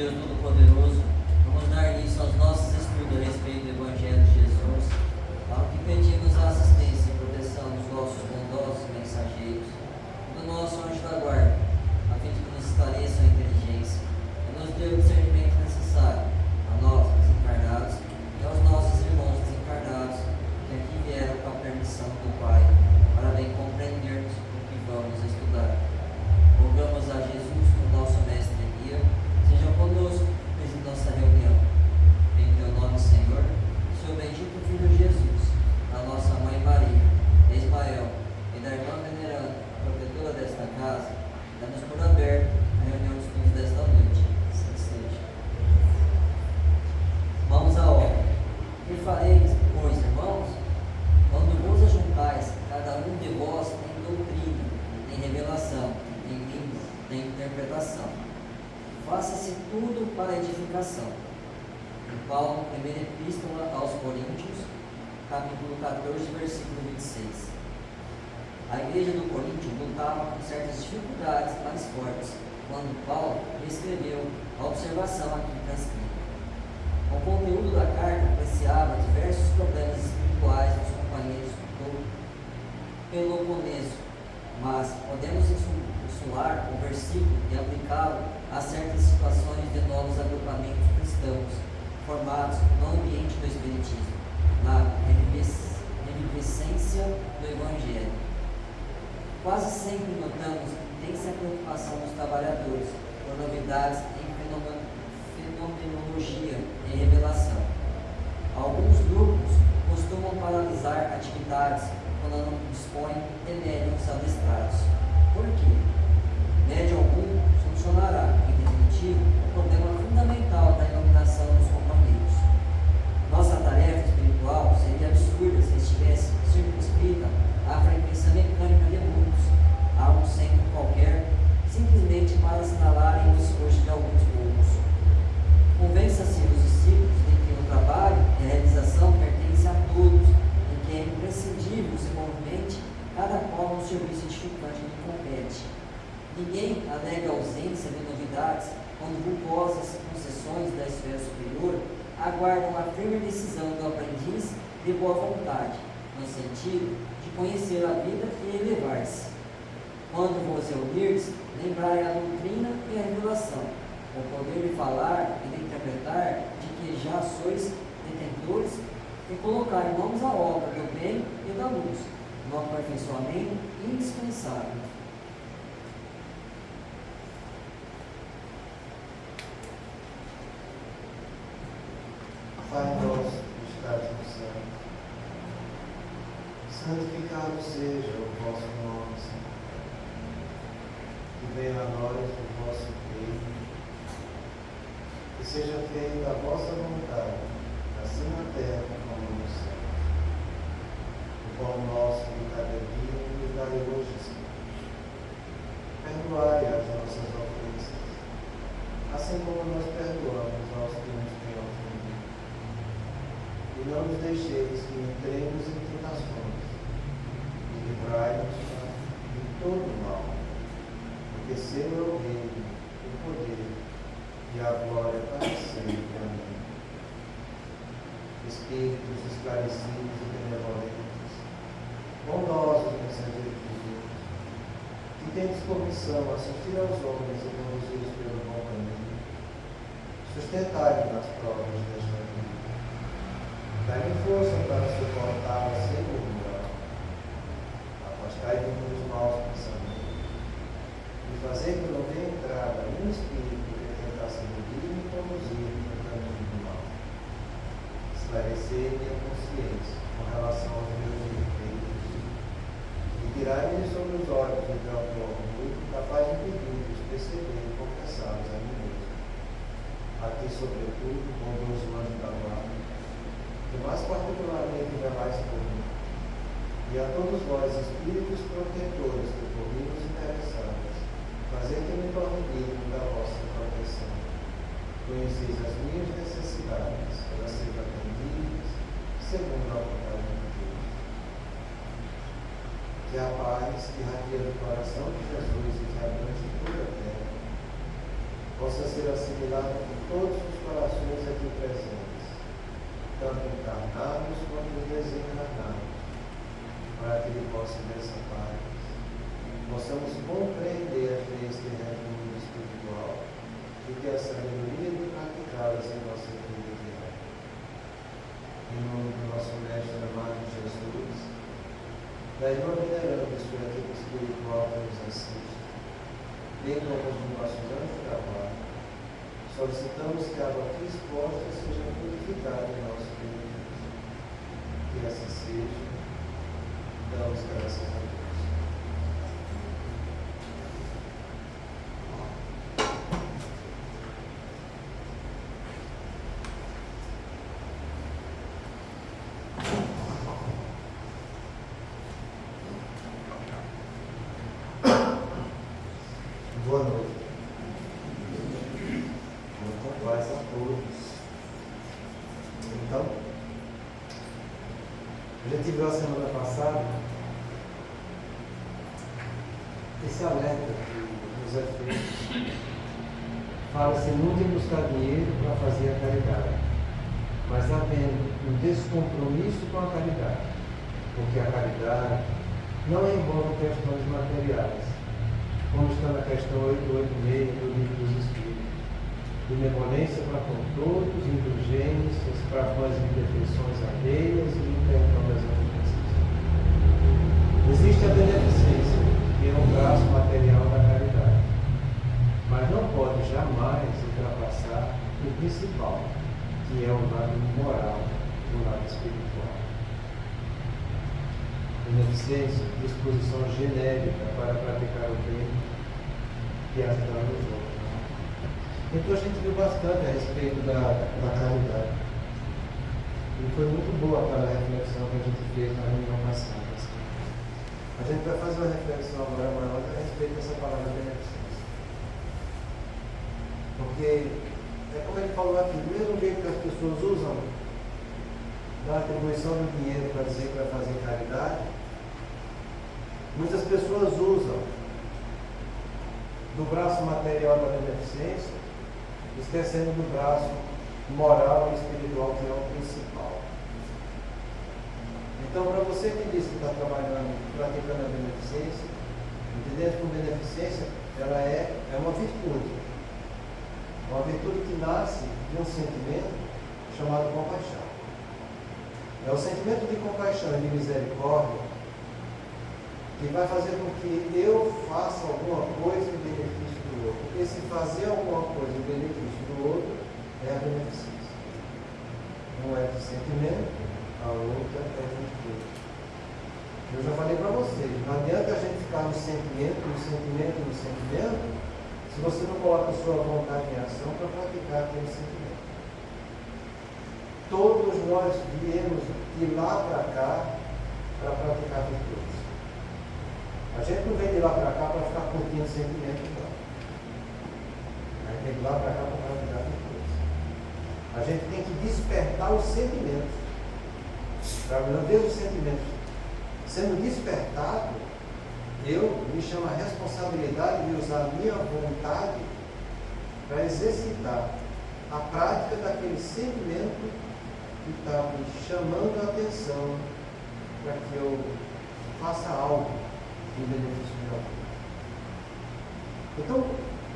Deus Todo-Poderoso, vamos dar início aos nossos estudos a respeito do Evangelho de Jesus, ao que pedimos a assistência e proteção dos nossos bondosos mensageiros, do nosso anjo da guarda, a fim de que nos esclareçam a inteligência e nos dê o discernimento necessário a nós, desencarnados, e aos nossos irmãos desencarnados, que aqui vieram com a permissão do Pai, para bem compreendermos o que vamos estudar. Rogamos a Jesus, o nosso mestre e guia, seja conosco, preside nossa reunião. Em teu nome, Senhor, seu bendito Filho Jesus, a nossa Mãe Maria, de Ismael, e da irmã veneranda, a protetora desta casa, dá-nos por aberto a reunião de estudos desta noite. Assim seja. Vamos à obra. Que fareis, pois, irmãos, quando vos ajuntais, cada um de vós tem doutrina, tem revelação, tem língua, tem interpretação. Faça-se tudo para edificação. Em Paulo, primeira epístola aos Coríntios, capítulo 14, versículo 26. A igreja do Coríntio lutava com certas dificuldades mais fortes, quando Paulo escreveu a observação aqui transcrita. O conteúdo da carta apreciava diversos problemas espirituais dos companheiros do Peloponeso, mas podemos insular o versículo e aplicá-lo a certas situações de novos agrupamentos cristãos formados no ambiente do Espiritismo, na revivescência do Evangelho. Quase sempre notamos intensa preocupação dos trabalhadores por novidades em fenomenologia e revelação. Alguns grupos costumam paralisar atividades quando não dispõem de médiums adestrados. Por quê? Médium algum solucionará, em definitivo, o problema fundamental da iluminação dos companheiros. Nossa tarefa espiritual seria absurda se estivesse circunscrita à frequência mecânica de muitos, a um centro qualquer, simplesmente para assinalarem o esforço de alguns poucos. Convença-se os discípulos de que o trabalho e a realização pertencem a todos e que é imprescindível se movimente cada qual no serviço edificante que compete. Ninguém alega ausência de novidades quando vultuosas concessões da esfera superior aguardam a firme decisão do aprendiz de boa vontade, no sentido de conhecer a vida e elevar-se. Quando vos reunirdes, lembrai a doutrina e a revelação, o poder de falar e de interpretar, de que já sois detentores, e colocar mãos à obra do bem e da luz, no aperfeiçoamento indispensável. Pai nosso que estás no céu, santificado seja o vosso nome, Senhor. Que venha a nós o vosso reino, que seja feita a vossa vontade, assim na terra como no céu. O pão nosso de cada dia nos dai hoje, Senhor. Perdoai as nossas ofensas, assim como nós perdoamos aos que nos têm ofendido. E não nos deixeis que entremos em tentações, e livrai-nos de todo mal, porque seu é o reino, o poder e a glória para sempre. Amém. Espíritos esclarecidos e benevolentes, bondosos mensageiros de Deus, que tendes por missão assistir aos homens e conduzi-los pelo bom caminho, sustentai-me nas provas desta vida. Dai-me força para suportá-la sem murmurar. Afastai-me dos maus pensamentos e fazei-me não dê entrada em um espírito que tentasse iludir-me e conduzir-me no caminho do mal. Esclarecei minha consciência com relação aos meus defeitos e tirai-me sobre os olhos o véu do orgulho capaz de impedir-me perceber e confessá-los a mim mesmo. A ti, sobretudo, bondoso anjo da guarda, que mais particularmente velais por mim, e a todos vós, espíritos protetores que por mim vos interessados, fazei que me torne digno da vossa proteção. Conheceis as minhas necessidades, para ser atendidas, segundo a vontade de Deus. Que a paz que irradia do coração de Jesus e que abrange toda a terra, possa ser assimilada por todos os corações aqui presentes, tanto encarnados quanto desencarnados, para que Ele possa dessa paz possamos compreender as leis terrenas do mundo espiritual e ter a sabedoria de praticá-las em nossa vida diária. Em nome do nosso Mestre amado Jesus, da irmã veneranda sua equipe espiritual que nos assiste, bem como os nossos anjos de trabalho, solicitamos que a água aqui exposta seja purificada em nosso benefício. Que assim seja, damos graças a Deus. Boa noite. Muito paz a todos. Então, a gente viu a semana passada esse alerta que nos é feito. Fala-se muito em buscar dinheiro para fazer a caridade, mas havendo um descompromisso com a caridade, porque a caridade não envolve questões materiais, como está na questão 886 do Livro dos Espíritos. Benevolência para com todos, indulgências para com as imperfeições alheias e o perdão das ofensas. Existe a beneficência, que é um braço material da caridade, mas não pode jamais ultrapassar o principal, que é o lado moral, o lado espiritual. Beneficência, disposição genérica para praticar o bem e ajudar os outros. Então a gente viu bastante a respeito da caridade. E foi muito boa aquela reflexão que a gente fez na reunião passada. A gente vai fazer uma reflexão agora maior a respeito dessa palavra beneficência. Porque é como ele falou aqui, do mesmo jeito que as pessoas usam da atribuição do dinheiro para dizer que vai fazer caridade, muitas pessoas usam do braço material da beneficência, esquecendo do braço moral e espiritual, que é o principal. Então, para você que diz que está trabalhando, praticando a beneficência, entendendo que a beneficência ela é uma virtude. Uma virtude que nasce de um sentimento chamado compaixão. É o sentimento de compaixão e de misericórdia que vai fazer com que eu faça alguma coisa em benefício do outro. Porque se fazer alguma coisa em benefício do outro é a beneficência. Um é de sentimento, a outra é de virtude. Eu já falei para vocês, não adianta a gente ficar no sentimento, se você não coloca a sua vontade em ação para praticar aquele sentimento. Todos nós viemos de lá para cá para praticar virtudes. A gente não vem de lá para cá para ficar curtindo sentimento, não. A gente vem de lá para cá para praticar virtudes. A gente tem que despertar os sentimentos. Para não ver os sentimentos sendo despertado, me chamo a responsabilidade de usar a minha vontade para exercitar a prática daquele sentimento que está me chamando a atenção para que eu faça algo em benefício de alguém. Então,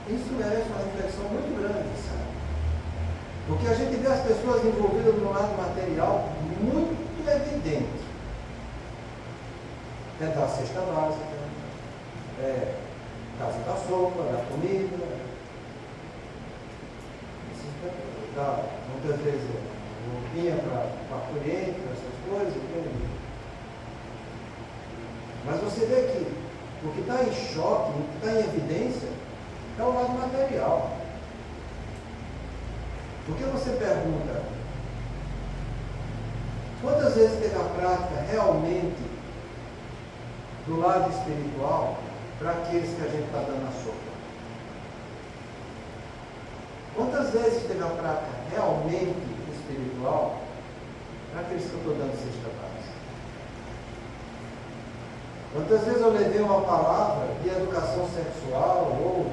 isso merece uma reflexão muito grande, sabe? Porque a gente vê as pessoas envolvidas no lado material muito evidente. É da cesta básica, casa da sopa, da comida, muitas vezes roupinha para colheita, essas coisas. Mas você vê que o que está em choque, o que está em evidência, é o lado material. Porque você pergunta, quantas vezes teve a prática realmente do lado espiritual para aqueles que a gente está dando a sopa? Quantas vezes teve a prática realmente espiritual para aqueles que eu estou dando cesta básica? Quantas vezes eu levei uma palavra de educação sexual ou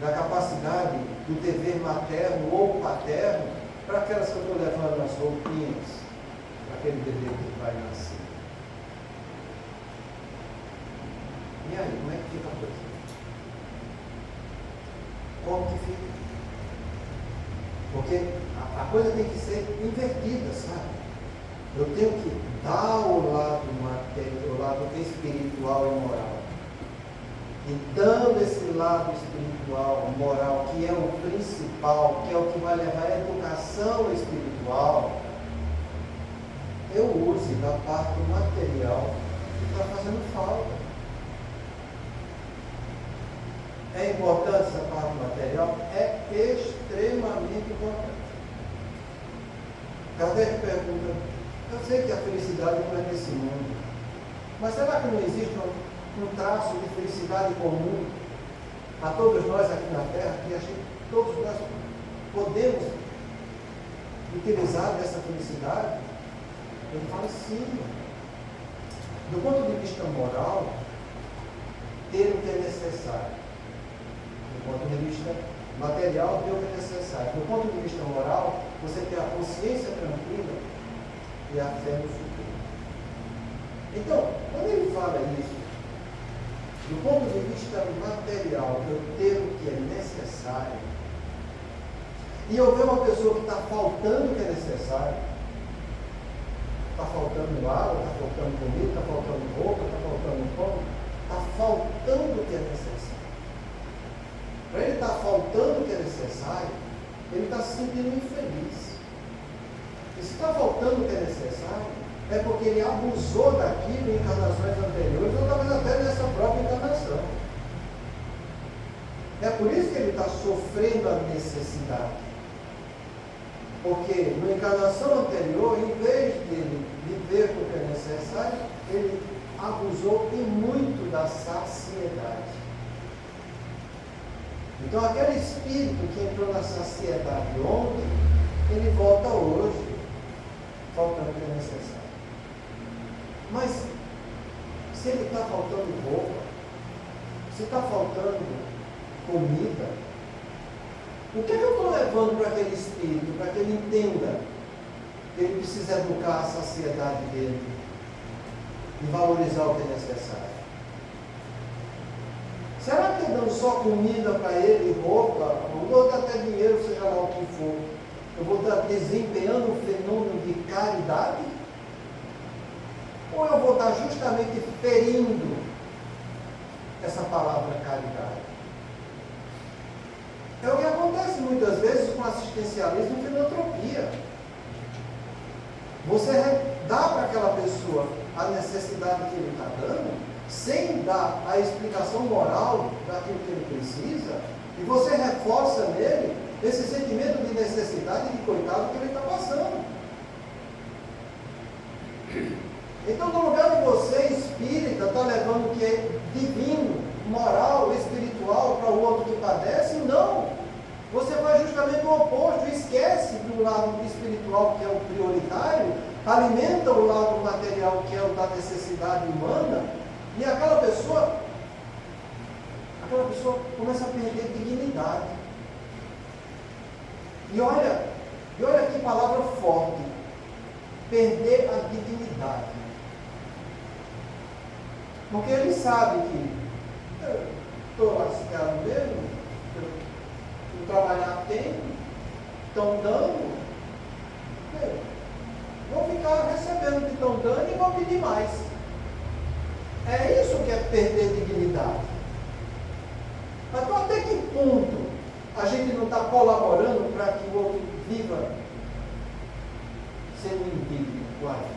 da capacidade capacidade do dever materno ou paterno para aquelas que eu estou levando nas roupinhas, para aquele bebê que vai nascer. E aí, como é que fica a coisa? Como que fica? Porque a coisa tem que ser invertida, sabe? Eu tenho que dar o lado material, o lado espiritual e moral. E dando esse lado espiritual, moral, que é o principal, que é o que vai levar à educação espiritual, eu use da parte material que está fazendo falta. É importante essa parte material? É extremamente importante. Kardec pergunta, eu sei que a felicidade não é nesse mundo, mas será que não existe um traço de felicidade comum a todos nós aqui na Terra, que todos nós podemos utilizar dessa felicidade? Ele fala sim. Do ponto de vista moral, ter o que é necessário. Do ponto de vista material, ter o que é necessário. Do ponto de vista moral, você ter a consciência tranquila e a fé no futuro. Então, quando ele fala isso, do ponto de vista material, eu ter o que é necessário, e eu ver uma pessoa que está faltando o que é necessário, está faltando água, está faltando comida, está faltando roupa, está faltando pão, está faltando o que é necessário. Para ele estar faltando o que é necessário, ele está se sentindo infeliz. E se está faltando o que é necessário, é porque ele abusou daquilo em encarnações anteriores, ou talvez até nessa própria encarnação. É por isso que ele está sofrendo a necessidade. Porque na encarnação anterior, em vez de ele viver com o que é necessário, ele abusou e muito da saciedade. Então aquele espírito que entrou na saciedade ontem, ele volta hoje, faltando o que é necessário. Mas, se ele está faltando roupa, se está faltando comida, o que é que eu estou levando para aquele espírito, para que ele entenda que ele precisa educar a saciedade dele e valorizar o que é necessário? Será que eu dou só comida para ele, roupa, ou vou dar até dinheiro, seja lá o que for, eu vou estar desempenhando um fenômeno de caridade? Ou eu vou estar justamente ferindo essa palavra caridade? É o que acontece muitas vezes com assistencialismo e filantropia. Você dá para aquela pessoa a necessidade que ele está dando, sem dar a explicação moral daquilo que ele precisa, e você reforça nele esse sentimento de necessidade e de coitado que ele está passando. Então, no lugar de você, espírita, está levando o que é divino, moral, espiritual para o outro que padece, não. Você faz justamente o oposto, esquece do lado espiritual, que é o prioritário, alimenta o lado material, que é o da necessidade humana, e aquela pessoa começa a perder dignidade. E olha que palavra forte, perder a dignidade. Porque ele sabe que eu estou lascado mesmo, eu trabalhar tempo, estão dando, vou ficar recebendo o que estão dando e vou pedir mais. É isso que é perder dignidade. Mas até que ponto a gente não está colaborando para que o outro viva sendo indigno com a vida?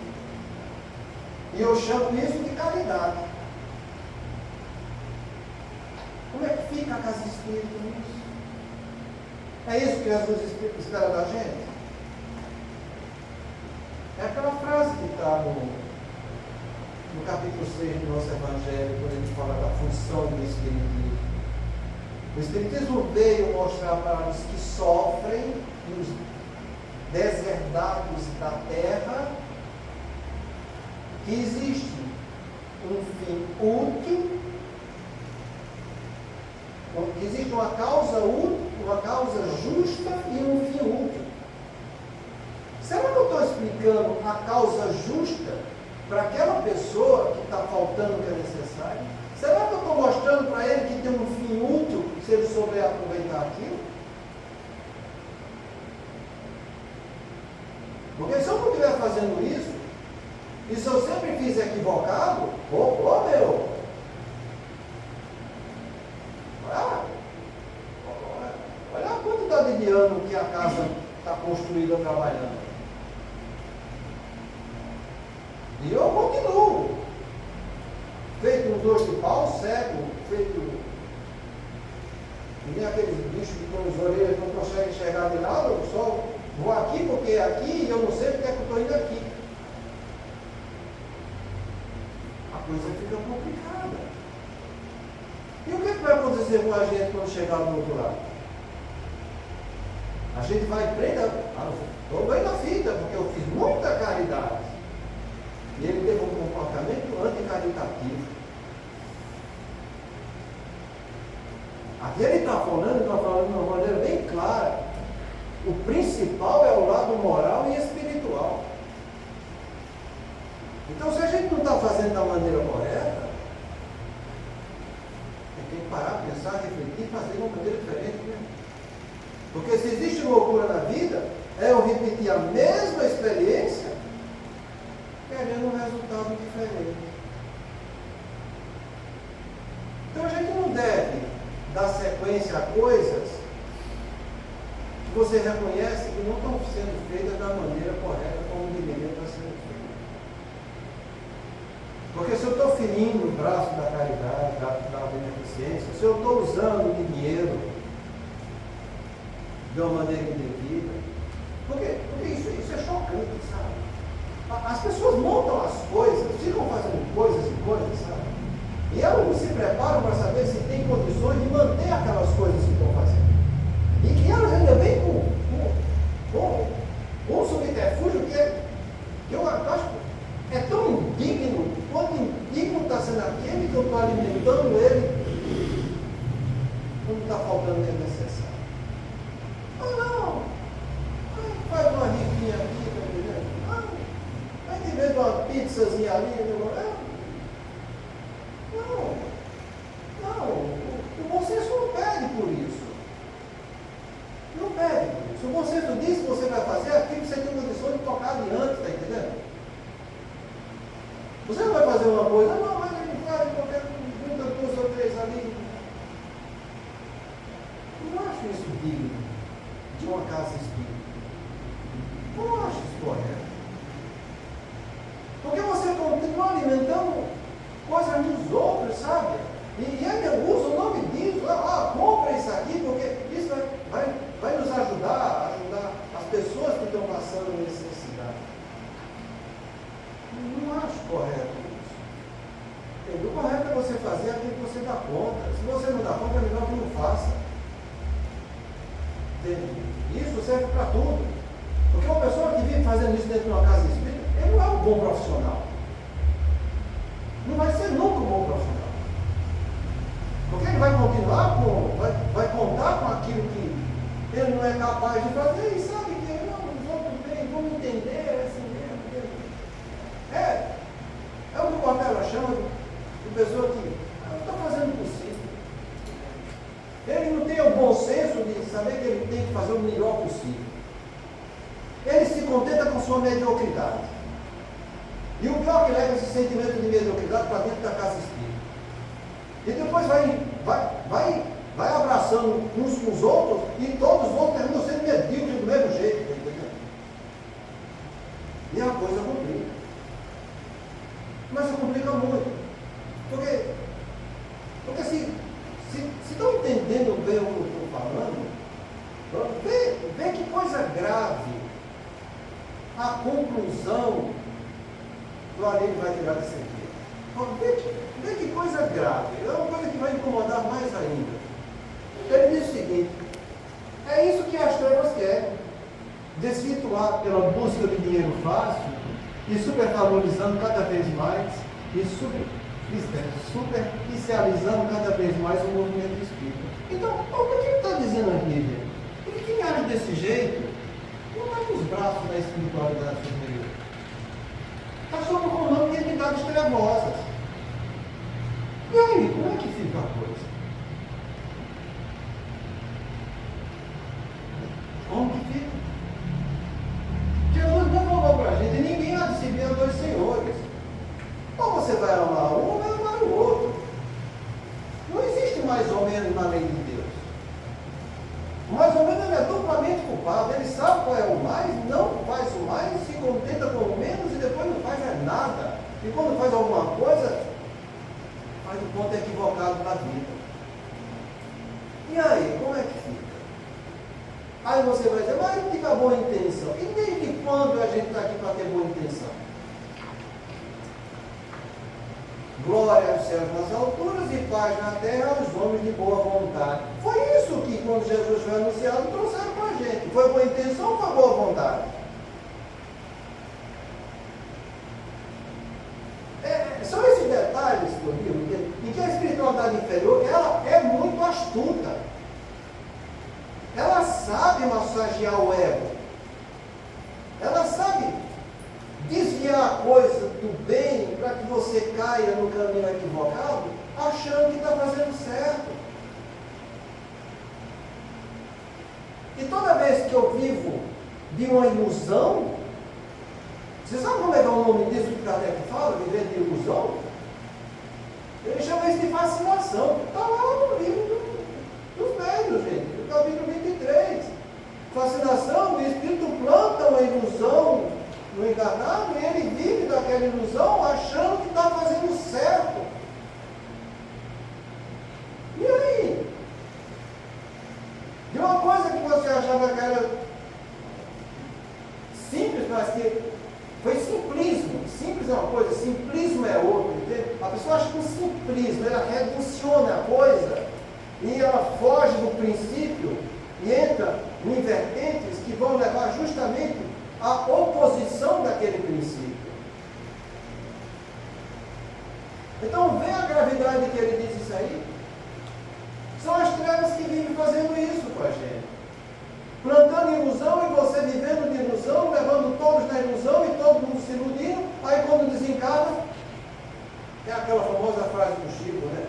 E eu chamo isso de caridade. Como é que fica a casa espírita nisso? É isso que Jesus espera da gente? É aquela frase que está no capítulo 6 do nosso Evangelho, quando ele fala da função do Espiritismo. O Espiritismo veio mostrar para os que sofrem, os deserdados da terra, que existe um fim útil, Existe uma causa justa e um fim útil. Será que eu estou explicando a causa justa para aquela pessoa que está faltando o que é necessário? Será que eu estou mostrando para ele que tem um fim útil se ele souber aproveitar aquilo? Porque se eu não estiver fazendo isso, e se eu sempre fiz equivocado, meu! Olha a quantidade de anos que a casa está construída trabalhando. E eu continuo. Feito um dois de pau, cego, feito. E nem aqueles bichos que estão nas orelhas não conseguem enxergar de nada, eu só vou aqui porque é aqui e eu não sei porque é que eu estou indo aqui. A coisa fica complicada. E o que vai acontecer com a gente quando chegar do outro lado? A gente vai prender. Estou bem na fita, porque eu fiz muita caridade. E ele teve um comportamento anticaritativo. Aqui ele está falando de uma maneira bem clara. O principal é o lado moral e espiritual. Então, se a gente não está fazendo da maneira correta, tem que parar, pensar, refletir e fazer de uma maneira diferente mesmo. Porque se existe loucura na vida, é eu repetir a mesma experiência, querendo um resultado diferente. Então a gente não deve dar sequência a coisas que você reconhece que não estão sendo feitas da maneira correta como deveria estar sendo feita. Porque se eu estou ferindo o braço da caridade, da beneficência, se eu estou usando o dinheiro de uma maneira indevida, porque isso é chocante, sabe? As pessoas montam as coisas, ficam fazendo coisas e coisas, sabe? E elas não se preparam para saber se tem condições de manter aquelas coisas que estão fazendo. E que elas ainda vêm com um subterfúgio que eu acho é tão indigno, quanto indigno está sendo aquele que eu estou alimentando ele, quando está faltando o que é necessário. Não, faz uma rifinha aqui, tá entendendo? Vai te vendo uma pizzazinha ali, o bom senso não pede por isso. Não pede por isso. O bom senso diz que você vai fazer aquilo que você tem condição de tocar adiante, está entendendo? Você não vai fazer uma coisa, não, mas ele faz qualquer junta duas ou três ali. Eu não acho isso digno de uma casa espírita. Não acho isso correto. Porque você continua alimentando coisas nos outros, sabe? E ele usa o nome disso, compra isso aqui, porque isso vai nos ajudar a ajudar as pessoas que estão passando necessidade. Não acho correto isso. O correto é você fazer aquilo que você dá conta. Se você não dá conta, é melhor que não faça. Entende? Isso serve para tudo. Porque uma pessoa que vive fazendo isso dentro de uma casa espírita, ele não é um bom profissional. Não vai ser nunca um bom profissional. Porque ele vai continuar vai contar com aquilo que ele não é capaz de fazer e sabe que os outros bem, vão entender, é assim mesmo. É o que o Cortella chama de pessoa que não está fazendo o possível. Ele não tem o bom senso de saber que ele tem que fazer o melhor possível. Ele se contenta com sua mediocridade. E o pior que leva esse sentimento de mediocridade para dentro da casa espírita. E depois vai abraçando uns com os outros e todos vão terminando sendo medíocres do mesmo jeito. Entendeu? E a coisa complica. Mas complica muito. Porque se estão entendendo bem o que eu estou falando, vê que coisa grave a conclusão do alívio vai tirar desse aqui. Vê que coisa grave. É uma coisa que vai incomodar mais ainda. Ele diz o seguinte: é isso que as trevas querem. Desvirtuar pela busca de dinheiro fácil e supervalorizando cada vez mais e superficializando cada vez mais o movimento espírita. Então, o que ele está dizendo aqui, gente? Porque quem age desse jeito não está com os braços da espiritualidade superior. Está sob o comando de entidades trevosas. E aí, como é que fica a coisa? Como que fica? Jesus não falou para a gente, ninguém há de servir a dois senhores. Ou você vai amar um ou vai amar o outro. Não existe mais ou menos na lei de Deus. O mais ou menos ele é duplamente culpado. Ele sabe qual é o mais, não faz o mais, se contenta com o menos e depois não faz nada. E quando faz alguma coisa, faz o ponto equivocado da vida. E aí, como é que fica? Aí você vai dizer, mas tive a boa intenção. E desde quando a gente está aqui para ter boa intenção? Glória aos céus nas alturas e paz na terra aos homens de boa vontade. Foi isso que, quando Jesus foi anunciado, trouxeram para a gente. Foi boa intenção ou foi boa vontade? São esses detalhes, em que a espiritualidade inferior ela é muito astuta. Ela sabe massagear o ego. Ela sabe desviar a coisa do bem para que você caia no caminho equivocado, achando que está fazendo certo. E toda vez que eu vivo de uma ilusão, você sabe como é que é o nome disso que Kardec fala, viver de ilusão? Ele chama isso de fascinação. Está lá no livro dos médiuns, gente, no capítulo 23. Fascinação, o espírito planta uma ilusão no enganado e ele vive daquela ilusão achando que está fazendo certo. E aí? De uma coisa que você achava que era simples, mas que foi simplismo. Simples é uma coisa, simplismo é outra. Entende? A pessoa acha que o simplismo, ela reduciona a coisa e ela foge do princípio e entra em vertentes que vão levar justamente à oposição daquele princípio. Então, vê a gravidade que ele diz isso aí. São as trevas que vivem fazendo isso com a gente. Plantando ilusão e você vivendo de ilusão, levando todos na ilusão e todo mundo se iludindo. Aí quando desencarna, é aquela famosa frase do Chico, né?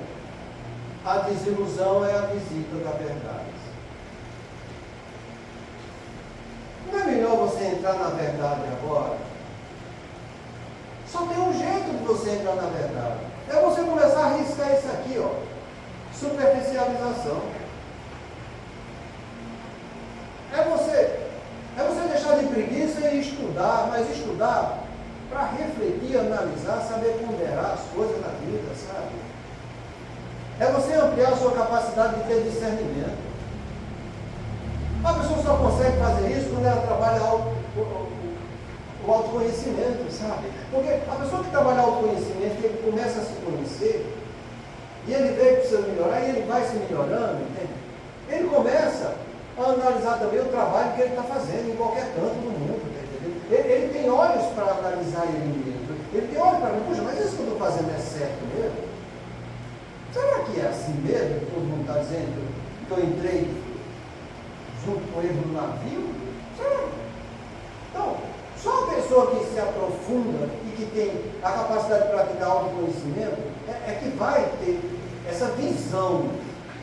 A desilusão é a visita da verdade. Não é melhor você entrar na verdade agora? Só tem um jeito de você entrar na verdade. É você começar a arriscar isso aqui, ó. Superficialização. É você deixar de preguiça e estudar, mas estudar para refletir, analisar, saber ponderar as coisas na vida, sabe? É você ampliar a sua capacidade de ter discernimento. A pessoa só consegue fazer isso quando ela trabalha o autoconhecimento, sabe? Porque a pessoa que trabalha autoconhecimento, ele começa a se conhecer, e ele vê que precisa melhorar, e ele vai se melhorando, entende? Ele começa a analisar também o trabalho que ele está fazendo em qualquer canto do mundo, entendeu? Ele tem olhos para analisar ele mesmo. Ele tem olhos para mim, puxa, mas isso que eu estou fazendo é certo mesmo? Será que é assim mesmo? Todo mundo está dizendo que eu entrei junto com ele no navio? Será? Então, só a pessoa que se aprofunda e que tem a capacidade de praticar autoconhecimento é que vai ter essa visão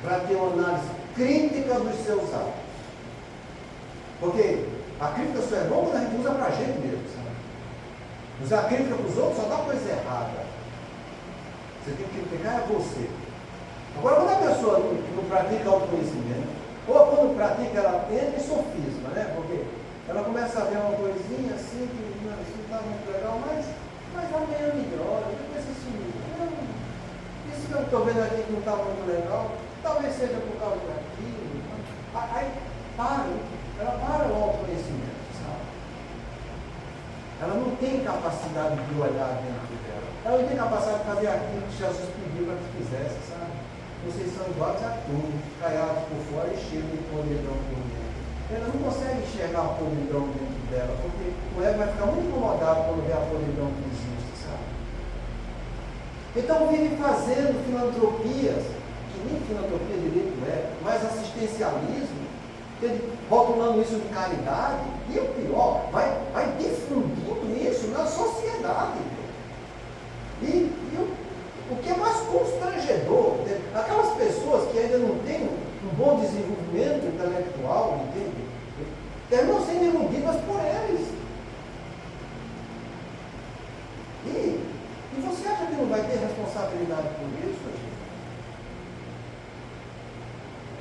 para ter uma análise crítica dos seus atos. Porque a crítica só é bom quando a gente usa para a gente mesmo, sabe? Usar a crítica para os outros só dá coisa errada. Você tem que criticar é você. Agora, quando a pessoa não pratica autoconhecimento, ou quando pratica, ela entra em sofisma, né? Porque ela começa a ver uma coisinha assim, que não, isso não está muito legal, mas amanhã melhora, depois isso isso que eu estou vendo aqui que não está muito legal, talvez seja por causa daquilo. Aí ela para o autoconhecimento, sabe? Ela não tem capacidade de olhar dentro dela. Ela não tem capacidade de fazer aquilo que Jesus pediu para que fizesse, sabe? Vocês são iguais a tudo, caiados por fora e cheios de podridão por dentro. Ela não consegue enxergar a podridão dentro dela, porque o ego vai ficar muito incomodado quando vê a podridão que existe, sabe? Então vive fazendo filantropias que nem filantropia direito é, mas assistencialismo, rotulando isso de caridade, e o pior, vai difundindo isso na sociedade. E o que é mais constrangedor, aquelas pessoas que ainda não têm um bom desenvolvimento intelectual, entende? Terminam sendo iludidas por eles. E você acha que não vai ter responsabilidade por isso, gente?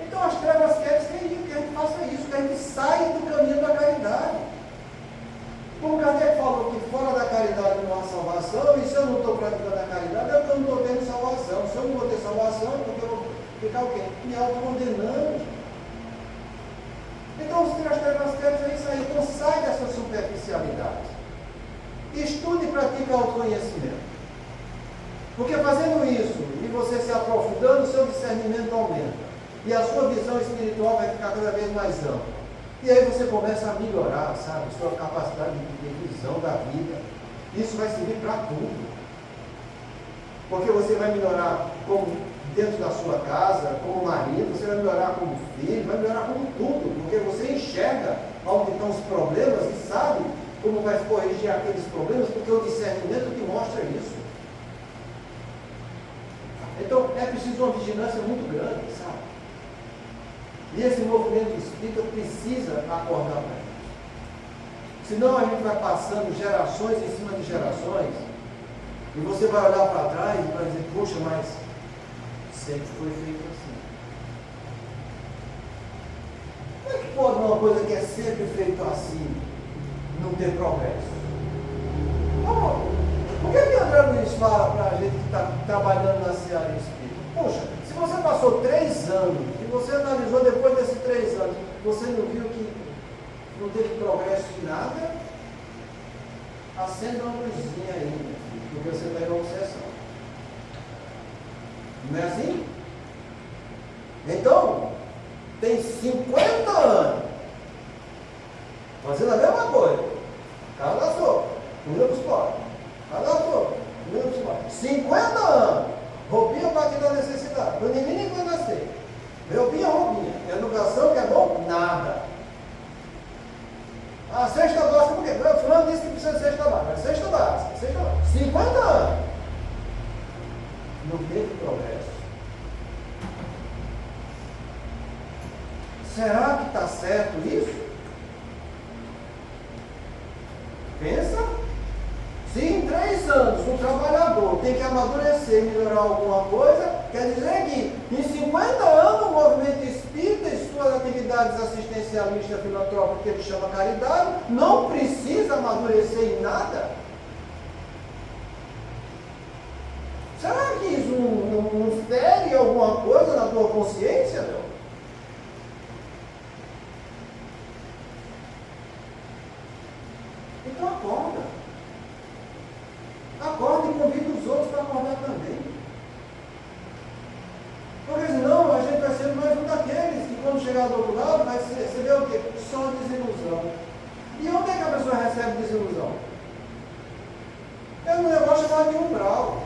Então as trevas querem que a gente faça isso, que a gente saia do caminho da caridade. Como Kardec falou que fora da caridade não há salvação, e se eu não estou praticando a caridade, é porque eu não estou tendo salvação. Se eu não vou ter salvação, é porque eu vou ficar o quê? Me autocondenando. Então os trevas querem isso aí. Então sai dessa superficialidade. Estude e pratique autoconhecimento. Porque fazendo isso, e você se aprofundando, o seu discernimento aumenta. E a sua visão espiritual vai ficar cada vez mais ampla. E aí você começa a melhorar, sabe, sua capacidade de visão da vida. Isso vai servir para tudo. Porque você vai melhorar como dentro da sua casa, como marido, você vai melhorar como filho, vai melhorar como tudo. Porque você enxerga onde estão os problemas e sabe como vai corrigir aqueles problemas, porque o discernimento te mostra isso. Então é preciso uma vigilância muito grande, sabe? E esse movimento espírita precisa acordar para isso. Senão a gente vai passando gerações em cima de gerações, e você vai olhar para trás e vai dizer, poxa, mas sempre foi feito assim. Como é que pode uma coisa que é sempre feita assim não ter progresso? Por que André Luiz fala para a gente que está trabalhando na seara espírita? Poxa, se você passou 3 anos, e você analisou depois desses 3 anos, você não viu que não teve progresso em nada, acenda uma luzinha aí, meu filho, porque você está em obsessão. Não é assim? Então, tem 50 anos, fazendo a mesma coisa. Cada sua, muda para os pobres. Cada sua, muda para os pobres. 50 anos, roupinha para aqui da necessidade. Quando ninguém vai nascer. Roupinha. Educação que é bom? Nada. A cesta básica, por quê? O fulano disse que precisa de cesta básica. Cesta básica. 50 anos. Não teve progresso. Será que está certo isso? Pensa. Se em 3 anos um trabalhador tem que amadurecer e melhorar alguma coisa, quer dizer que em 50 anos o movimento espírita e suas atividades assistencialistas filantrópicas, que ele chama caridade, não precisa amadurecer em nada? Será que isso não fere alguma coisa na tua consciência, meu? Então acorda. Acorda e convida os outros para acordar também. Porque senão a gente vai ser mais um daqueles que quando chegar do outro lado vai receber o quê? Só desilusão. E onde é que a pessoa recebe desilusão? É um negócio chamado de umbral.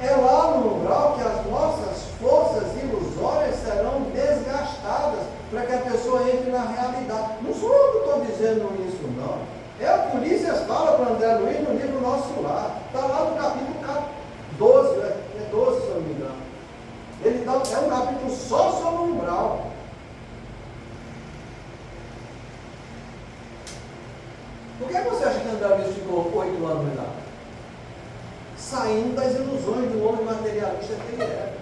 É lá no umbral que as nossas forças ilusórias serão desgastadas para que a pessoa entre na realidade. Não sou eu que estou dizendo isso, não. É o que Ulisses fala para André Luiz no livro Nosso Lar. Está lá no capítulo 12, é 12 se eu não me engano. É um capítulo só sobre o umbral. Por que você acha que André Luiz ficou 8 anos lá? Saindo das ilusões do homem materialista que ele era.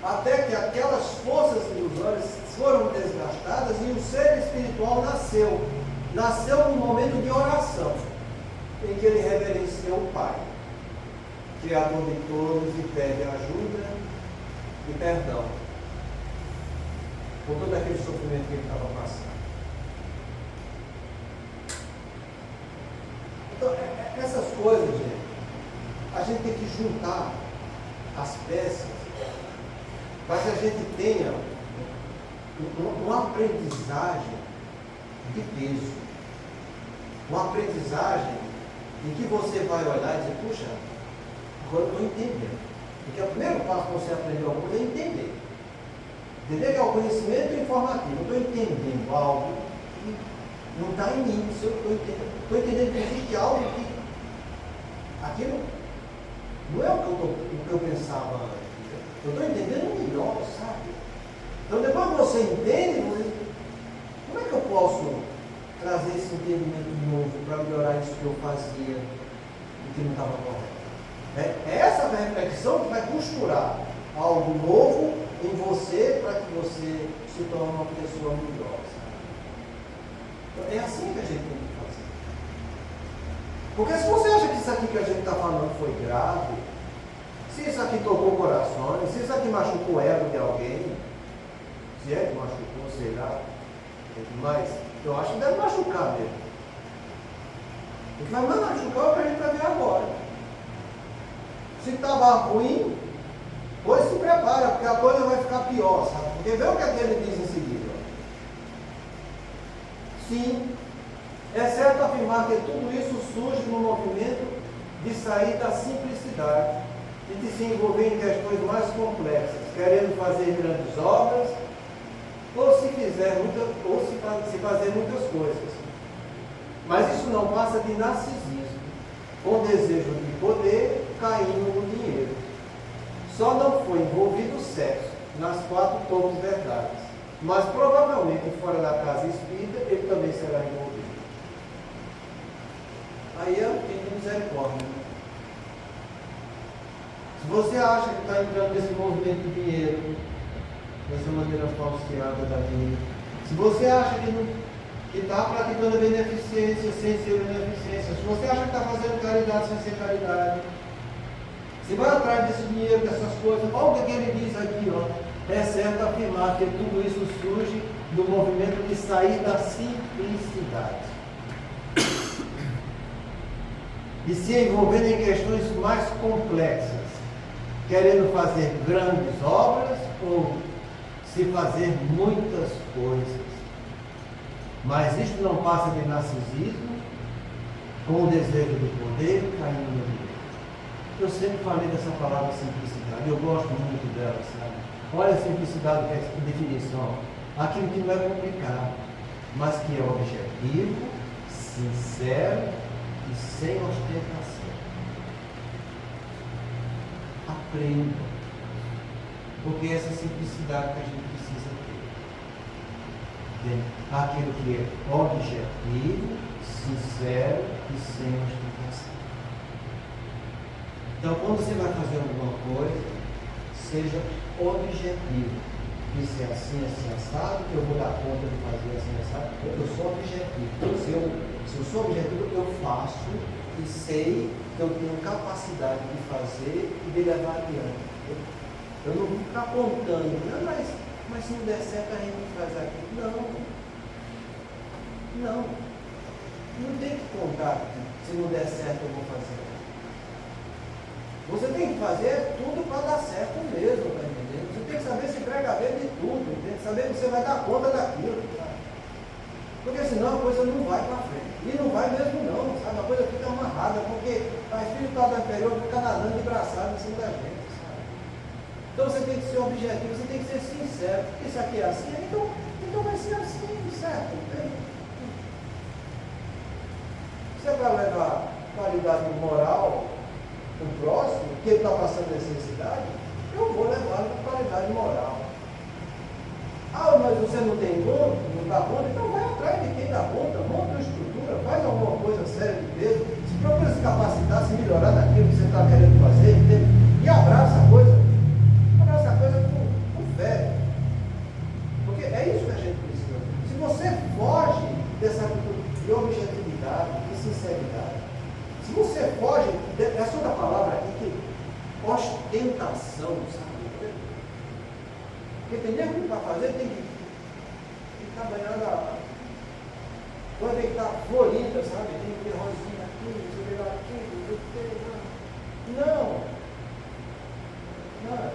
Até que aquelas forças ilusórias foram desgastadas e o ser espiritual nasceu. Nasceu num momento de oração, em que ele reverenciou o Pai, Criador de todos, e pede ajuda e perdão por todo aquele sofrimento que ele estava passando. Então, essas coisas, gente, a gente tem que juntar as peças para que a gente tenha uma aprendizagem de peso. Uma aprendizagem em que você vai olhar e dizer, puxa, agora eu estou entendendo. Porque o primeiro passo para você aprender alguma coisa é entender. Entender que é o conhecimento informativo. Eu estou entendendo algo que não está em mim. Se eu estou entendendo que existe algo que aquilo não é o que eu pensava antes. Eu estou entendendo melhor, sabe? Então depois que você entende, como é que eu posso trazer esse entendimento novo para melhorar isso que eu fazia e que não estava correto? É essa reflexão que vai costurar algo novo em você para que você se torne uma pessoa melhor. Sabe? Então, é assim que a gente tem que fazer. Porque se você acha que isso aqui que a gente está falando foi grave, se isso aqui tocou corações, se isso aqui machucou o ego de alguém, se é que machucou, sei lá, mas eu acho que deve machucar mesmo. O que vai mais machucar é o que a gente vai ver agora. Se estava ruim, pois se prepara, porque a coisa vai ficar pior, sabe? Porque vê o que ele diz em seguida. Sim, é certo afirmar que tudo isso surge no movimento de sair da simplicidade e de se envolver em questões mais complexas, querendo fazer grandes obras ou se fazer muitas coisas. Mas isso não passa de narcisismo, com desejo de poder caindo no dinheiro. Só não foi envolvido o sexo nas 4 poucas verdades, mas provavelmente fora da casa espírita ele também será envolvido. Aí é o fim de misericórdia. Se você acha que está entrando nesse movimento do dinheiro, dessa maneira falseada da vida, se você acha que está praticando beneficência sem ser beneficência, se você acha que está fazendo caridade sem ser caridade, se vai atrás desse dinheiro, dessas coisas, olha o que ele diz aqui, ó. É certo afirmar que tudo isso surge do movimento de sair da simplicidade e se envolvendo em questões mais complexas, querendo fazer grandes obras ou se fazer muitas coisas. Mas isto não passa de narcisismo, com o desejo de poder caindo no dinheiro. Eu sempre falei dessa palavra simplicidade, eu gosto muito dela, sabe? Olha a simplicidade, que é a definição. Aquilo que não é complicado, mas que é objetivo, sincero e sem ostentação. Aprenda. Porque essa simplicidade que a gente precisa ter. Entende? Aquilo que é objetivo, sincero e sem ostentação. Então, quando você vai fazer alguma coisa, seja objetivo. Isso é assim, assim, assado, que eu vou dar conta de fazer assim, assado. Eu sou objetivo. Se eu sou objetivo, eu faço e sei que eu tenho capacidade de fazer e de levar adiante. Eu não vou ficar apontando, não, mas se não der certo a gente faz aquilo. Não tem que contar que se não der certo eu vou fazer. Você tem que fazer tudo para dar certo mesmo, tá entendendo? Você tem que saber se precaver de tudo, tem que saber que você vai dar conta daquilo, tá? Porque senão a coisa não vai para frente. E não vai mesmo não, sabe? A coisa fica amarrada, porque a espiritualidade anterior fica nadando de braçada em cima da gente, sabe? Então você tem que ser objetivo, você tem que ser sincero. Isso aqui é assim, então vai ser assim, certo? Você vai levar qualidade moral o próximo, que ele está passando necessidade, eu vou levar com qualidade moral. Ah, mas você não tem conta, não dá conta, então vai atrás de quem dá conta, monta uma estrutura, faz alguma coisa séria de peso, se procura se capacitar, se melhorar daquilo que você está querendo fazer, entende? E abraça a coisa com fé. Porque é isso que a gente precisa. Se você foge dessa atitude de objetividade, de sinceridade, se você foge, essa outra palavra aqui, que ostentação, sabe? Porque tem nego que para fazer tem que estar banhando a coisa, tem que estar florida, sabe? Tem que ter rosinha aqui, você lá aqui, não,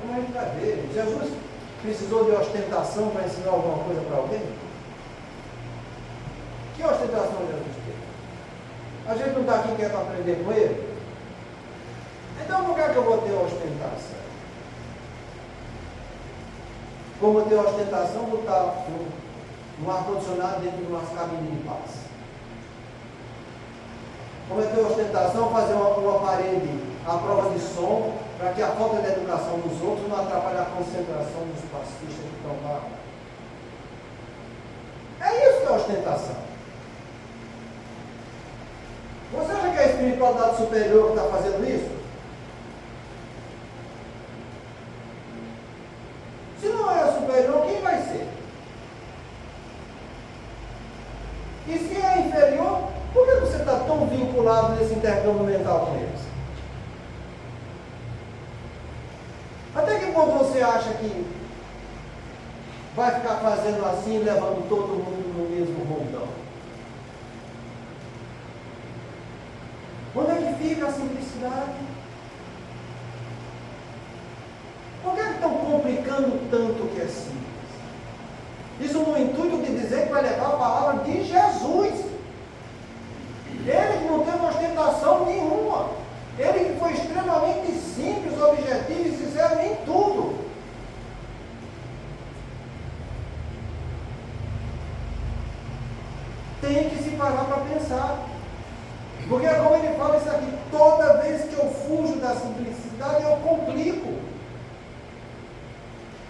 como a gente vai ver? Jesus precisou de ostentação para ensinar alguma coisa para alguém? Que ostentação Jesus teve? A gente não está aqui que é para aprender com ele? Então por que é que eu vou ter ostentação? Como ter ostentação, botar um ar-condicionado dentro de umas cabines de paz. Como ter ostentação, fazer uma parede à prova de som, para que a falta de educação dos outros não atrapalhe a concentração dos passistas que estão lá. É isso que é ostentação. Você acha que é a espiritualidade superior que está fazendo isso? Se não é a superior, quem vai ser? E se é inferior, por que você está tão vinculado nesse intercâmbio mental com eles? Até que ponto você acha que vai ficar fazendo assim, levando todo mundo no mesmo rondão? Onde é que fica a simplicidade? Por que estão complicando tanto o que é simples? Isso no intuito de dizer que vai levar a palavra de Jesus. Ele que não teve ostentação nenhuma. Ele que foi extremamente simples, objetivo e sincero em tudo. Tem que se parar para pensar. Porque como ele fala isso aqui, toda vez que eu fujo da simplicidade, eu complico.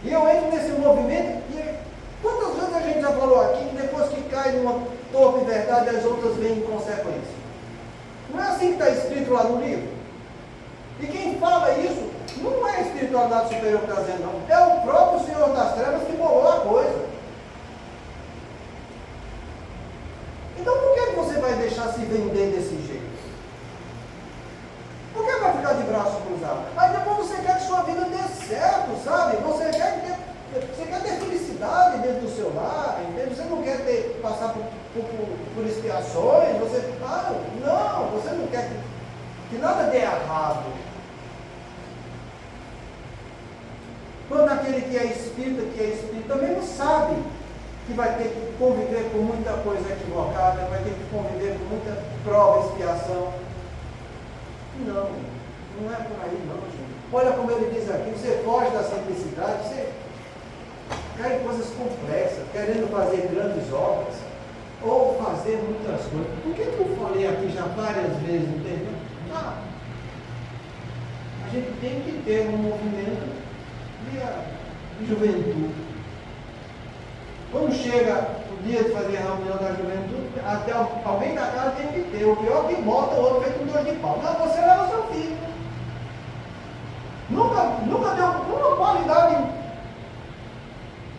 E eu entro nesse movimento e quantas vezes a gente já falou aqui que depois que cai numa torpe verdade, as outras vêm em consequência? Não é assim que está escrito lá no livro? E quem fala isso não é a espiritualidade superior que está dizendo, não. É o próprio Senhor das Trevas que bolou a coisa. Então por que você vai deixar se vender desse jeito? Por que vai ficar de braço cruzado? Aí depois você quer que sua vida dê certo, sabe? Você quer ter felicidade dentro do seu lar, entende? Você não quer passar por expiações, você não quer que nada dê errado. Quando aquele que é espírita também não sabe que vai ter que conviver com muita coisa equivocada, vai ter que conviver com muita prova e expiação. Não é por aí não, gente. Olha como ele diz aqui, você foge da simplicidade, você cai em coisas complexas, querendo fazer grandes obras, ou fazer muitas coisas. Por que eu falei aqui já várias vezes, entendeu? A gente tem que ter um movimento de juventude. Quando chega o dia de fazer a reunião da juventude, até alguém da casa tem que ter. O pior é que bota o outro feito com dor de pau. Não, você leva seu filho. Nunca deu uma qualidade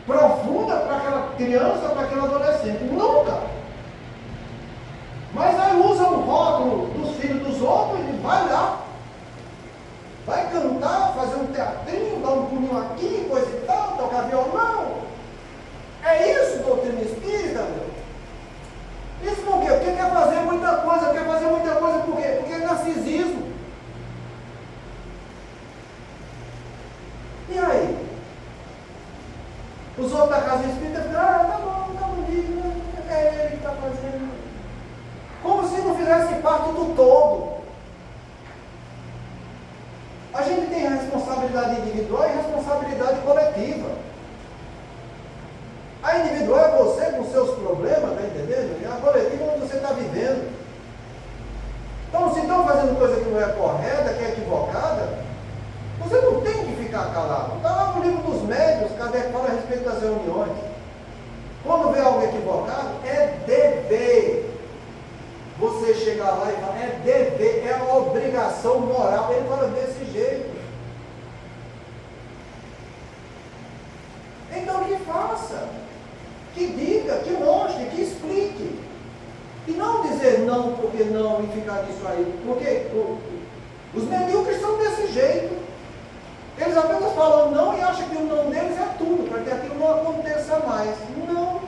profunda para aquela criança, para aquele adolescente. Nunca. Mas aí usa o rótulo dos filhos dos outros e vai lá. Vai cantar, fazer um teatrinho, dar um pulinho aqui, coisa e tal, tocar violão. É isso, doutrina espírita, meu? Isso por quê? Porque quer fazer muita coisa por quê? Porque é narcisismo. E aí? Os outros da casa espírita ficam, tá bonito, é ele que está fazendo. Como se não fizesse parte do todo. A gente tem responsabilidade individual e responsabilidade coletiva. A individual é você com seus problemas, está entendendo? E a coletiva é onde você está vivendo. Então, se estão fazendo coisa que não é correta, que é equivocada, você não tem que ficar calado. Está lá no livro dos médiuns, Kardec fala a respeito das reuniões. Quando vê algo equivocado, é dever você chegar lá e falar, é dever, é uma obrigação moral. Ele fala desse jeito. Então que faça, que diga, que mostre, que explique. E não dizer não porque não e ficar nisso aí. Porque os medíocres são desse jeito. Eles apenas falam não e acham que o não deles é tudo, para que aquilo não aconteça mais. Não.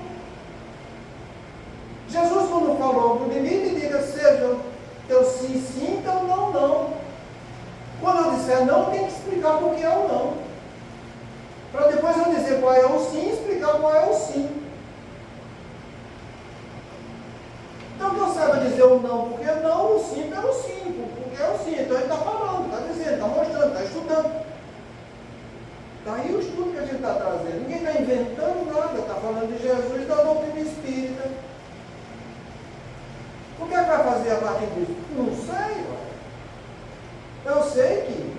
Jesus, quando falou no limite, diga seja teu sim, sim, teu não, não. Quando eu disser não, tem que explicar por que é o não. Para depois eu dizer qual é o sim, explicar qual é o sim. Então que eu saiba dizer o não, porque não, o sim pelo sim, porque é o sim. Então ele está falando, está dizendo, está mostrando, está estudando. Está aí o estudo que a gente está trazendo. Ninguém está Umbanda, está falando de Jesus, da doutrina espírita. O que é que vai fazer a partir disso? Não sei, olha. Eu sei que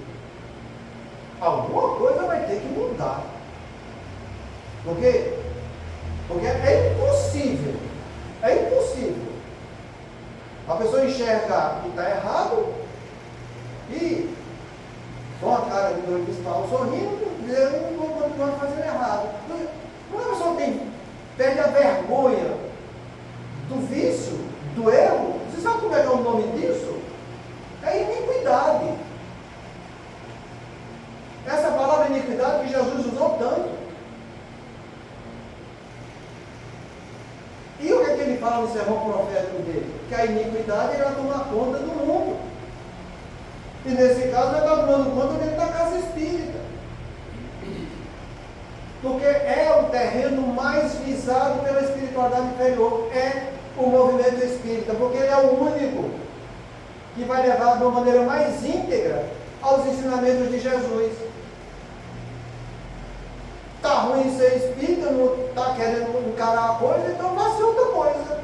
alguma coisa vai ter que mudar. Porque é impossível a pessoa enxergar que está errado e com a cara de doido cristal sorrindo, dizer, eu não vou continuar fazendo errado. Quando a pessoa perde a vergonha do vício, do erro, você sabe como é que é o nome disso? É iniquidade. Essa palavra iniquidade que Jesus usou tanto. E o que é que ele fala no sermão profético dele? Que a iniquidade irá tomar conta do mundo. E nesse caso ele está tomando conta dentro da casa espírita. Porque é o terreno mais visado pela espiritualidade inferior. É o movimento espírita. Porque ele é o único que vai levar de uma maneira mais íntegra aos ensinamentos de Jesus. Está ruim ser espírita, não está querendo encarar a coisa, então vai ser outra coisa.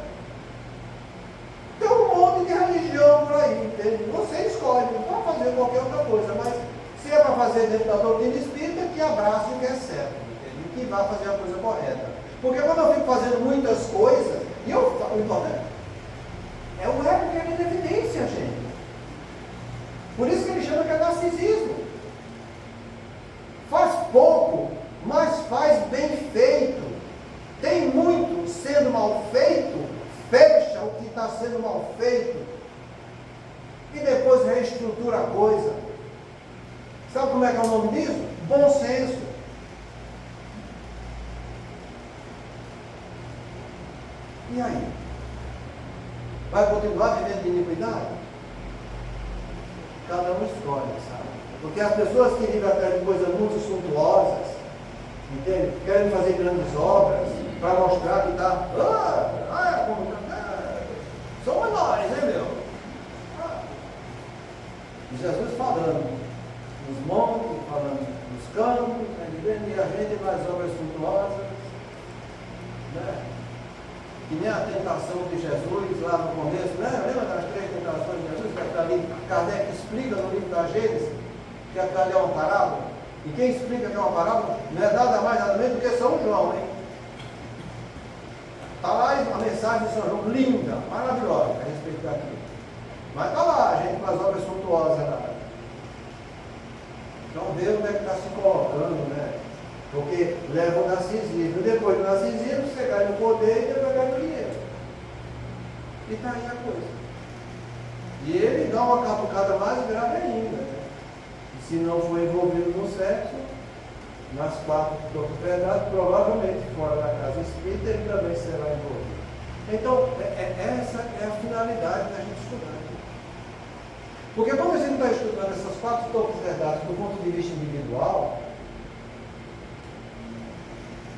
Tem um monte de religião por aí, entende? Você escolhe, não pode fazer qualquer outra coisa, mas se é para fazer dentro da doutrina espírita, que abrace o que é certo, entende? Que vá fazer a coisa correta. Porque quando eu fico fazendo muitas coisas, e eu falo, o importante é o ego que é em evidência, gente. Por isso que ele chama que é narcisismo. Faz pouco, mas faz bem feito. Tem muito sendo mal feito, fecha o que está sendo mal feito e depois reestrutura a coisa. Sabe como é que é o nome disso? Bom senso. E aí? Vai continuar vivendo de iniquidade? Cada um escolhe, sabe? Porque as pessoas que vivem atrás de coisas muito suntuosas, entende? Querem fazer grandes obras para mostrar que está. São menores, né, meu? Jesus falando nos montes, falando nos campos, e a gente nas obras suntuosas, né? Que nem a tentação de Jesus lá no começo, né? Lembra das 3 tentações de Jesus? Que ali Kardec explica no livro da Gênesis, que aquilo ali é uma parábola. E quem explica que é uma parábola não é nada mais nada menos do que São João, hein? Está lá a mensagem de São João, linda, maravilhosa a respeito daquilo. Mas está lá, a gente com as obras suntuosas lá. Então vê onde é que está se colocando, né? Porque leva o narcisismo. Depois do narcisismo, você cai no poder e depois cai no dinheiro. E está aí a coisa. E ele dá uma catucada mais grave ainda, né? Se não for envolvido no sexo, nas 4 propriedades, provavelmente fora da casa espírita, ele também será envolvido. Então, essa é a finalidade da gente estudar aqui. Porque quando a gente está estudando essas 4 propriedades do ponto de vista individual,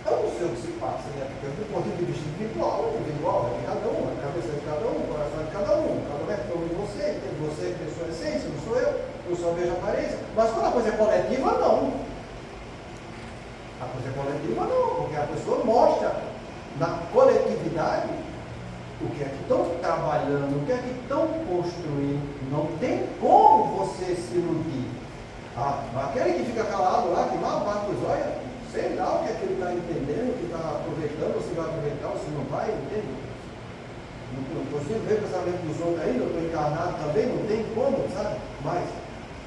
eu não sei o que se passa, né? Porque do ponto de vista individual é de cada um, a cabeça de cada um, o coração de cada um, cada um é como de você, tem você que tem sua essência, não sou eu só vejo a aparência. Mas quando a coisa é coletiva, não. A coisa é coletiva, não, porque a pessoa mostra na coletividade o que é que estão trabalhando, o que é que estão construindo. Não tem como você se iludir. Aquele que fica calado lá, que lá bate os olhos, sei lá o que é que ele está entendendo, o que está aproveitando, ou se vai aproveitar, ou se não vai, entende? Não consigo ver o pensamento dos outros aí, eu estou encarnado também, não tem como, sabe? Mas,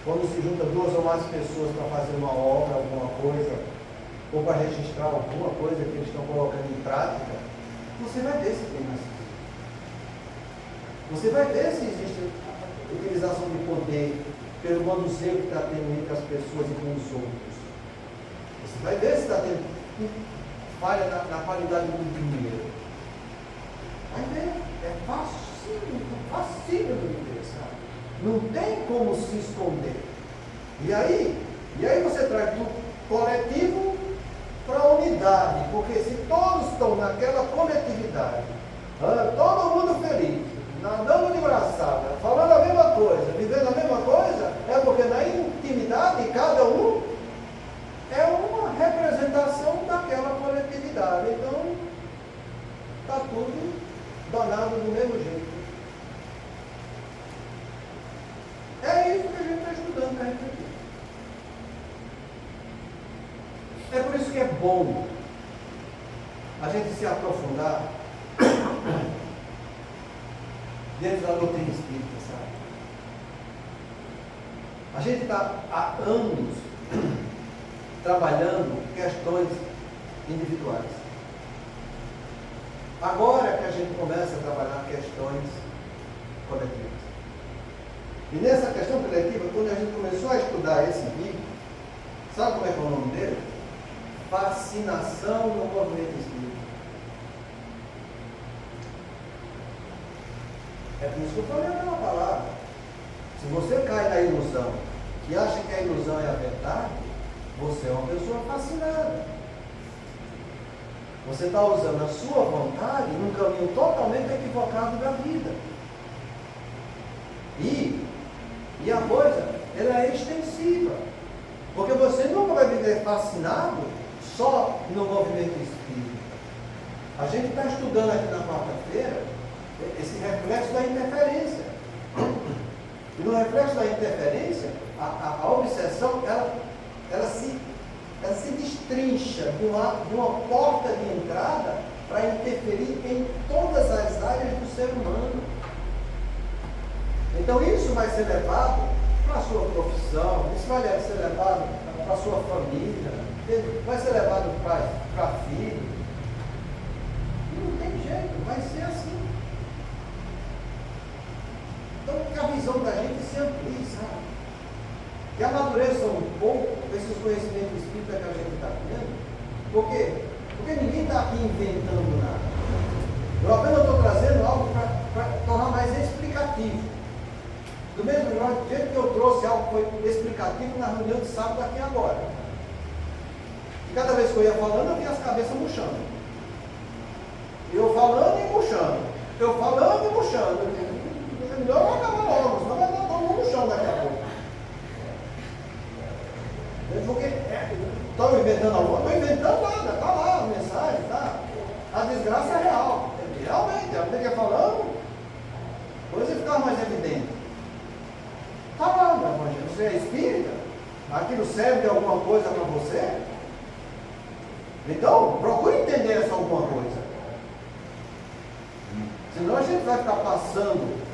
quando se junta 2 ou mais pessoas para fazer uma obra, alguma coisa, ou para registrar alguma coisa que eles estão colocando em prática, você vai ver se tem narcisismo. Você vai ver se existe utilização de poder pelo manuseio que está tendo entre as pessoas e com os outros. Você vai ver se está tendo falha na qualidade do dinheiro. Vai ver. É facinho de interessar. Não tem como se esconder. E aí você traz do coletivo para a unidade. Porque se todos estão naquela coletividade, todo mundo feliz, nadando de braçada, falando a mesma coisa, vivendo a mesma coisa, é porque na intimidade cada um é uma representação daquela coletividade. cuidado. Então, está tudo danado do mesmo jeito. É isso que a gente está estudando para a gente aqui. É por isso que é bom a gente se aprofundar dentro da doutrina espírita, sabe? A gente está há anos trabalhando questões individuais. Agora que a gente começa a trabalhar questões coletivas. E nessa questão coletiva, quando a gente começou a estudar esse vídeo, sabe como é que é o nome dele? Fascinação no movimento espírita. É por isso que eu falei aquela palavra. Se você cai na ilusão e acha que a ilusão é a verdade, você é uma pessoa fascinada. Você está usando a sua vontade num caminho totalmente equivocado da vida. E a coisa, ela é extensiva. Porque você nunca vai viver fascinado só no movimento espírita. A gente está estudando aqui na quarta-feira esse reflexo da interferência. E no reflexo da interferência, a obsessão, ela se destrincha de uma porta de entrada para interferir em todas as áreas do ser humano. Então isso vai ser levado para a sua profissão, isso vai ser levado para a sua família, vai ser levado para filho. E não tem jeito, vai ser assim. Então que a visão da gente se amplie, sabe? Que amadureça um pouco esses conhecimentos espíritas que a gente está tendo. Por quê? Porque ninguém está aqui inventando nada. Eu apenas estou trazendo algo para tornar mais explicativo. Do mesmo jeito que eu trouxe algo que foi explicativo na reunião de sábado aqui agora. E cada vez que eu ia falando, eu vinha as cabeças murchando. Eu falando e murchando. Eu falando e murchando. Melhor não acabar logo, senão vai dar todo mundo murchando daqui a pouco. Porque estão inventando alguma coisa? Não estou inventando nada. Está lá a mensagem, tá? A desgraça é real. Realmente, a gente ia falando, coisa ficava mais evidente. Está lá, meu evangelho. Você é espírita? Aquilo serve de alguma coisa para você? Então, procure entender essa alguma coisa. Senão a gente vai ficar passando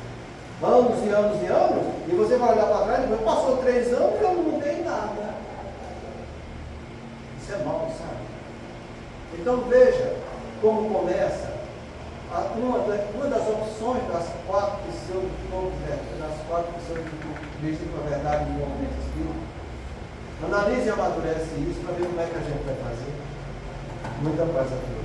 anos e anos e anos, e você vai olhar para trás e dizer, passou 3 anos e eu não mudei nada. Isso é mal, sabe? Então veja como começa uma das opções das 4 pseudo-vistas com a verdade do movimento espírita. Analise e amadurece isso para ver como é que a gente vai fazer. Muita paz a todos.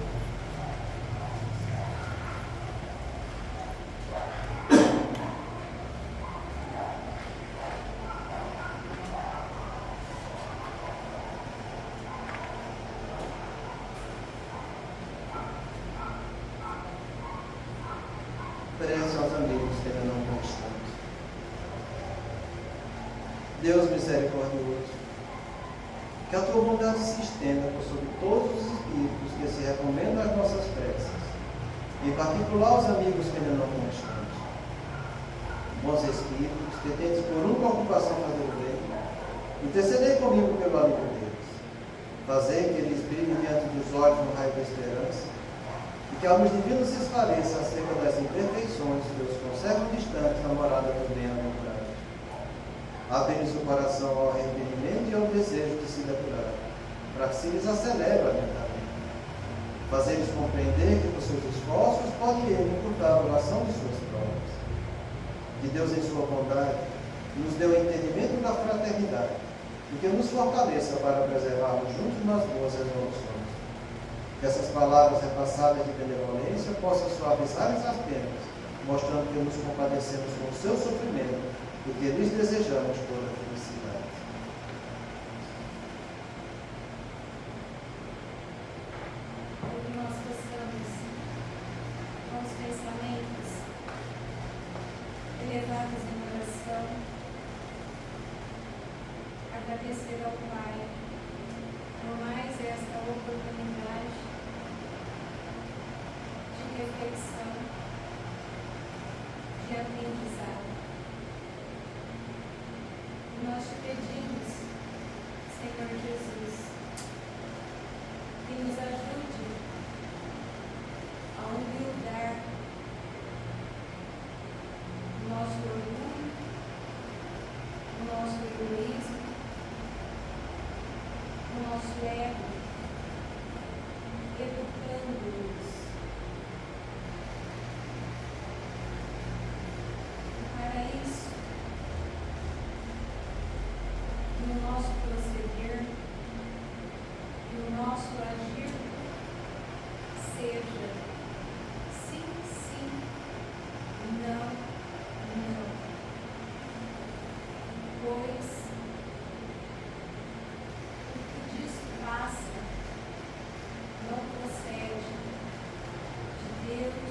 Prece aos amigos que ainda não constamos. Deus misericordioso, que a tua bondade se estenda por sobre todos os espíritos que se recomendam às nossas preces, em particular os amigos que ainda não constamos. Bons espíritos, que tendes por uma ocupação fazer o bem, intercedei comigo pelo alívio deles. Fazei que eles brilhem diante dos olhos no raio da esperança, e que a luz divina se esclareça acerca das imperfeições que os conservam distantes na morada do bem-aventurado. Abre-lhes o coração ao arrependimento e ao desejo de se depurar, para que se lhes acelere o adiantamento. Fazer-lhes compreender que por seus esforços pode ele encurtar a duração de suas provas. Que Deus, em sua bondade, nos dê o entendimento da fraternidade e que nos fortaleça para preservarmos juntos nas boas resoluções. Que essas palavras repassadas de benevolência possam suavizar-lhes as penas, mostrando que nos compadecemos com o seu sofrimento e que lhes desejamos toda a felicidade. Que nós possamos, com os pensamentos elevados em oração, agradecer ao Pai por mais esta oportunidade lição de aprendizado. Nós te pedimos, Senhor Jesus, que nos ajude a humildar o nosso orgulho, o nosso egoísmo, o nosso ego, educando-nos para isso, no nosso proceder e o nosso agir seja sim, sim, não, não, pois o que disso passa não procede de Deus,